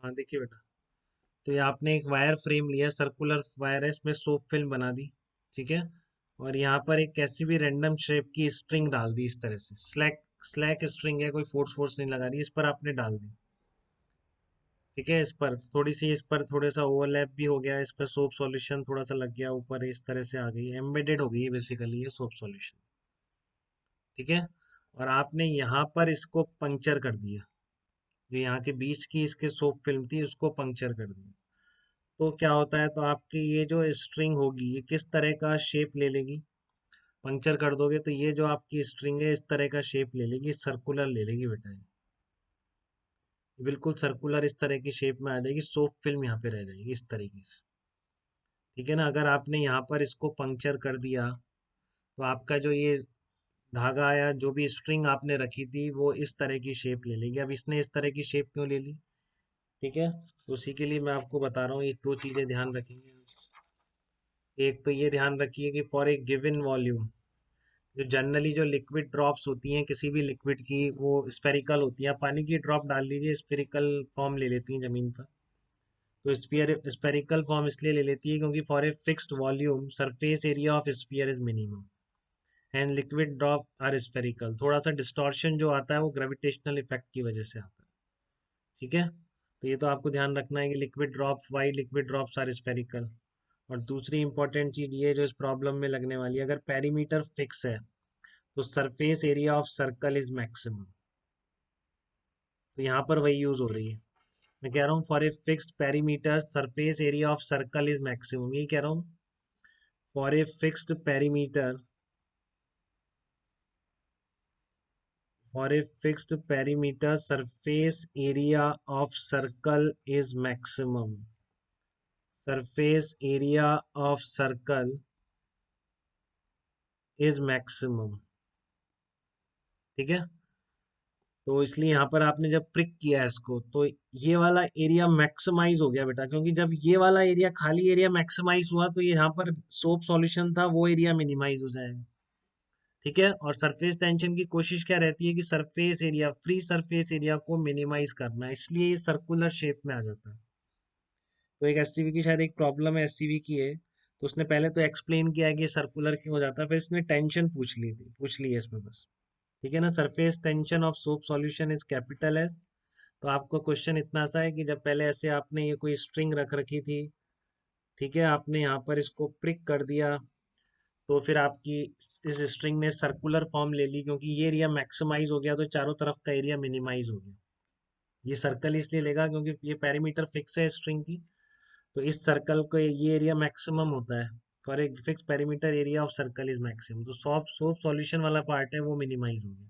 हाँ देखिए बेटा, तो ये आपने एक वायर फ्रेम लिया, सर्कुलर वायर है, इसमें सोप फिल्म बना दी, ठीक है। और यहाँ पर एक कैसी भी रैंडम शेप की स्ट्रिंग डाल दी, इस तरह से स्लैक स्लैक स्ट्रिंग है, कोई फोर्स फोर्स नहीं लगा रही, इस पर आपने डाल दी, ठीक है। इस पर थोड़ी सी, इस पर थोड़ा सा ओवरलैप भी हो गया, इस पर सोप सॉल्यूशन थोड़ा सा लग गया ऊपर, इस तरह से आ गई, एम्बेडेड हो गई है बेसिकली ये सोप सॉल्यूशन, ठीक है। और आपने यहाँ पर इसको पंक्चर कर दिया, जो यहाँ के बीच की इसके सोप फिल्म थी उसको पंक्चर कर दिया। तो क्या होता है, तो आपकी ये जो स्ट्रिंग होगी ये किस तरह का शेप ले लेगी, पंक्चर कर दोगे तो ये जो आपकी स्ट्रिंग है इस तरह का शेप ले लेगी, सर्कुलर ले लेगी बेटा, ये बिल्कुल सर्कुलर इस तरह की शेप में आ जाएगी, सोप फिल्म यहाँ पे रह जाएगी इस तरीके से, ठीक है ना। अगर आपने यहाँ पर इसको पंक्चर कर दिया तो आपका जो ये धागा या जो भी स्ट्रिंग आपने रखी थी वो इस तरह की शेप ले लेगी। अब इसने इस तरह की शेप क्यों ले ली, ठीक है, तो उसी के लिए मैं आपको बता रहा हूँ, ये दो चीजें ध्यान रखेंगे। एक तो ये ध्यान रखिए कि फॉर ए गिवन वॉल्यूम, जो जनरली जो लिक्विड ड्रॉप्स होती हैं किसी भी लिक्विड की, वो स्फेरिकल होती हैं। आप पानी की ड्रॉप डाल दीजिए, स्फेरिकल फॉर्म ले लेती हैं जमीन पर। तो स्फेरिकल फॉर्म इसलिए ले लेती है क्योंकि for a fixed volume surface area of sphere is minimum and liquid drop are spherical. थोड़ा सा डिस्टॉर्शन जो आता है वो ग्रेविटेशनल इफेक्ट की वजह से आता है, ठीक है। तो ये तो आपको ध्यान रखना है कि liquid drop, wide liquid drops are spherical. और दूसरी इंपॉर्टेंट चीज ये जो इस प्रॉब्लम में लगने वाली है, अगर पेरीमीटर फिक्स है तो surface area of circle is maximum. तो यहाँ पर वही यूज हो रही है, मैं कह रहा हूँ for a fixed perimeter surface area of circle is maximum, यही कह रहा हूँ। For a fixed perimeter, for a fixed perimeter surface area of circle is maximum, surface area of circle is maximum, ठीक है। तो इसलिए यहाँ पर आपने जब प्रिक किया इसको तो ये वाला एरिया मैक्सिमाइज हो गया बेटा, क्योंकि जब ये वाला एरिया, खाली एरिया मैक्सिमाइज हुआ तो ये यहाँ पर सोप सॉल्यूशन था वो एरिया मिनिमाइज हो जाएगा, ठीक है। और सरफेस टेंशन की कोशिश क्या रहती है कि surface area, free surface area को मिनिमाइज करना है, इसलिए ये सर्कुलर शेप में आ जाता है। तो एक एससीवी की शायद एक प्रॉब्लम है, एससीवी की है, तो उसने पहले तो एक्सप्लेन किया है कि सर्कुलर क्यों हो जाता है, फिर इसने टेंशन पूछ ली है इसमें बस, ठीक है ना। Surface tension of soap solution is capital S. तो आपको क्वेश्चन इतना सा है कि जब पहले ऐसे आपने ये कोई स्ट्रिंग रख रखी थी, ठीक है, आपने यहाँ पर इसको प्रिक कर दिया, तो फिर आपकी इस स्ट्रिंग ने सर्कुलर फॉर्म ले ली, क्योंकि ये एरिया मैक्सिमाइज हो गया तो चारों तरफ का एरिया मिनिमाइज हो गया। ये सर्कल इसलिए लेगा क्योंकि ये पेरीमीटर फिक्स है स्ट्रिंग की, तो इस सर्कल को ये एरिया मैक्सिमम होता है, फॉर एक fix perimeter area of circle is maximum. तो सोप सॉल्यूशन वाला पार्ट है वो मिनिमाइज हो गया,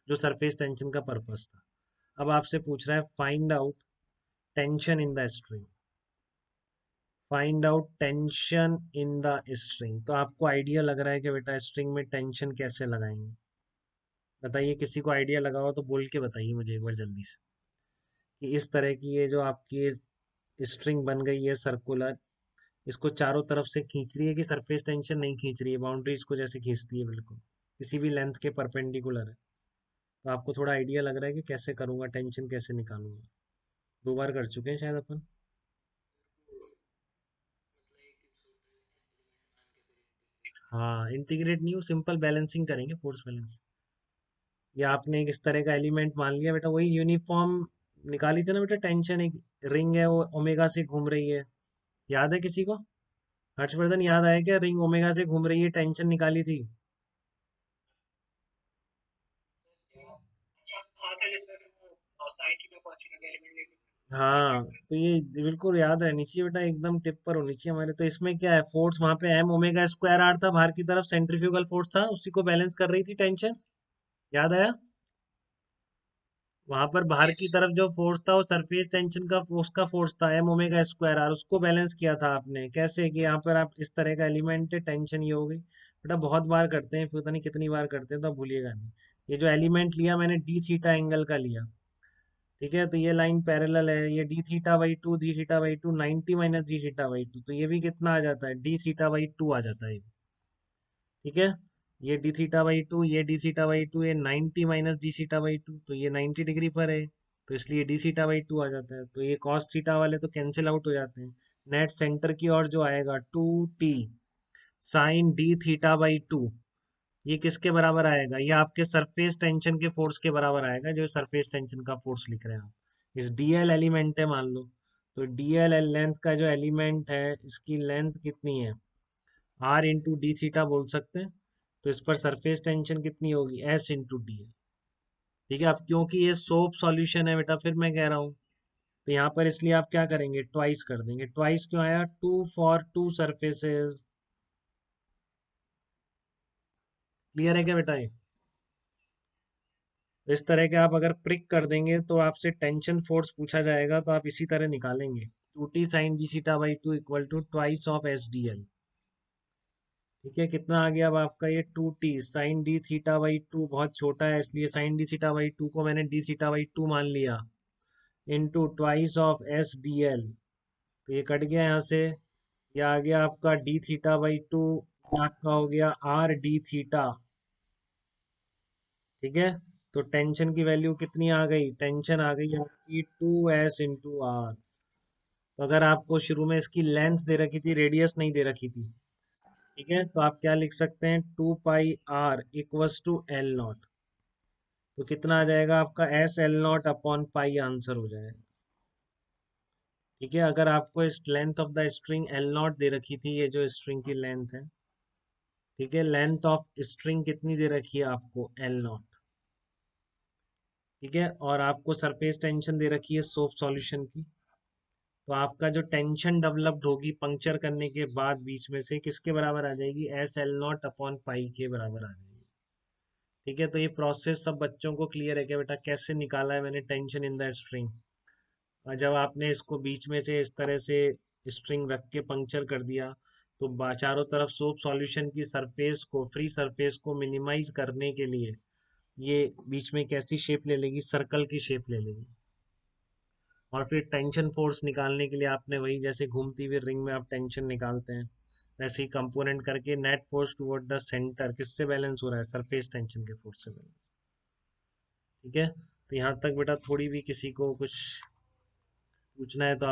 जो सरफेस टेंशन का पर्पस था। अब आपसे पूछ रहा है find out tension in the string, find out tension in the string. तो आपको आइडिया लग रहा है कि बेटा स्ट्रिंग में टेंशन कैसे लगाएंगे, बताइए, किसी को आइडिया लगा हो तो बोल के बताइए मुझे एक बार जल्दी से, कि इस तरह की ये जो आपकी स्ट्रिंग बन गई है सर्कुलर, इसको चारों तरफ से खींच रही है कि सरफेस टेंशन नहीं खींच रही है, बाउंड्रीज को जैसे खींचती है बिल्कुल, किसी भी लेंथ के परपेंडिकुलर है। तो आपको थोड़ा आइडिया लग रहा है कि कैसे करूंगा, टेंशन कैसे निकालूंगा। दो बार कर चुके हैं शायद अपन। हाँ, इंटीग्रेट नहीं, सिंपल बैलेंसिंग करेंगे, फोर्स बैलेंस। या आपने एक इस तरह का एलिमेंट मान लिया बेटा, वही यूनिफॉर्म निकाली थी ना बेटा, टेंशन एक रिंग है वो ओमेगा से घूम रही है, याद है किसी को, हर्षवर्धन याद आया क्या, रिंग ओमेगा से घूम रही है, टेंशन निकाली थी। हाँ, तो ये बिल्कुल याद रहनी चाहिए बेटा, एकदम टिप पर होनी चाहिए हमारे। तो इसमें क्या है, फोर्स वहां पे एम ओमेगा स्क्वायर आर था, बाहर की तरफ सेंट्रीफ्यूगल फोर्स था, उसी को बैलेंस कर रही थी टेंशन, याद आया। वहां पर बाहर की तरफ जो फोर्स था वो सरफेस टेंशन का उसका फोर्स था, एम ओमेगा स्क्वायर आर, उसको बैलेंस किया था आपने। कैसे कि यहाँ पर आप इस तरह का एलिमेंट है, टेंशन ये हो गई बेटा, बहुत बार करते हैं, पता नहीं कितनी बार करते हैं, तो आप भूलिएगा नहीं। ये जो एलिमेंट लिया मैंने डी थीटा एंगल का लिया, ठीक है, तो ये लाइन पैरेलल है, ये D theta by to, D theta by to 90 minus D theta by to, तो ये भी कितना आ जाता है, डी थीटा बाई टू आ जाता है, ठीक है। ये डी थीटा बाई टू, ये डी थीटा बाई टू, ये 90 minus D theta by to, तो ये 90 डिग्री पर है। तो इसलिए डी थीटा बाई टू आ जाता है, तो ये कॉस थीटा वाले तो कैंसिल आउट हो जाते हैं। नेट सेंटर की ओर जो आएगा 2t sine D theta by two, ये किसके बराबर आएगा? ये आपके सरफेस टेंशन के फोर्स के बराबर आएगा, जो सरफेस टेंशन का फोर्स लिख रहे हैं आप। इस डीएल एलिमेंट है मान लो, तो डीएल लेंथ का जो एलिमेंट है, इसकी लेंथ कितनी है? आर इंटू डी थीटा बोल सकते हैं। तो इस पर सरफेस टेंशन कितनी होगी? S into D. ठीक है, अब क्योंकि ये सोप सॉल्यूशन है बेटा, फिर मैं कह रहा हूँ, तो यहाँ पर इसलिए आप क्या करेंगे? ट्वाइस कर देंगे। ट्वाइस क्यों आया? Two for two surfaces. Clear है क्या बेटा? ये इस तरह के आप अगर प्रिक कर देंगे तो आपसे टेंशन फोर्स पूछा जाएगा, तो आप इसी तरह निकालेंगे। 2t sine G theta by two equal to twice of S D L. ठीक है, कितना आ गया अब आपका? ये 2t sine D theta by two बहुत छोटा है, इसलिए sine D theta by two को मैंने डी थीटा बाई टू मान लिया, into twice of S D L. तो ये कट गया यहाँ से, ये आ गया आपका डी थीटा बाई टू, आपका हो गया आर डी थीटा। ठीक है, तो टेंशन की वैल्यू कितनी आ गई? टेंशन आ गई आपकी 2s इंटू आर। तो अगर आपको शुरू में इसकी लेंथ दे रखी थी, रेडियस नहीं दे रखी थी, ठीक है, तो आप क्या लिख सकते हैं? 2 pi R equals to L naught. तो कितना आ जाएगा आपका? S L naught upon pi answer हो जाएगा। ठीक है, अगर आपको इस length of the string L naught दे रखी थी, ये जो स्ट्रिंग की लेंथ है, ठीक है, लेंथ ऑफ स्ट्रिंग कितनी दे रखी है आपको? L not. ठीक है, और आपको सरफेस टेंशन दे रखी है सोप सॉल्यूशन की, तो आपका जो टेंशन डेवलप्ड होगी पंक्चर करने के बाद बीच में से, किसके बराबर आ जाएगी? एस एल नॉट अपॉन पाई के बराबर आ जाएगी। ठीक है, तो ये प्रोसेस सब बच्चों को क्लियर है क्या बेटा? कैसे निकाला है मैंने टेंशन इन द स्ट्रिंग? और जब आपने इसको बीच में से इस तरह से स्ट्रिंग रख के पंक्चर कर दिया, तो चारों तरफ सोप सॉल्यूशन की सरफेस को, फ्री सरफेस को मिनिमाइज करने के लिए ये बीच में कैसी शेप ले लेगी? सर्कल की शेप ले लेगी। और फिर टेंशन फोर्स निकालने के लिए आपने वही, जैसे घूमती हुई रिंग में आप टेंशन निकालते हैं, वैसे ही कंपोनेंट करके net force toward the centre किससे बैलेंस हो रहा है? सरफेस टेंशन के फोर्स से बैलेंस। ठीक है, तो यहाँ तक बेटा थोड़ी भी किसी को कुछ पूछना है तो आप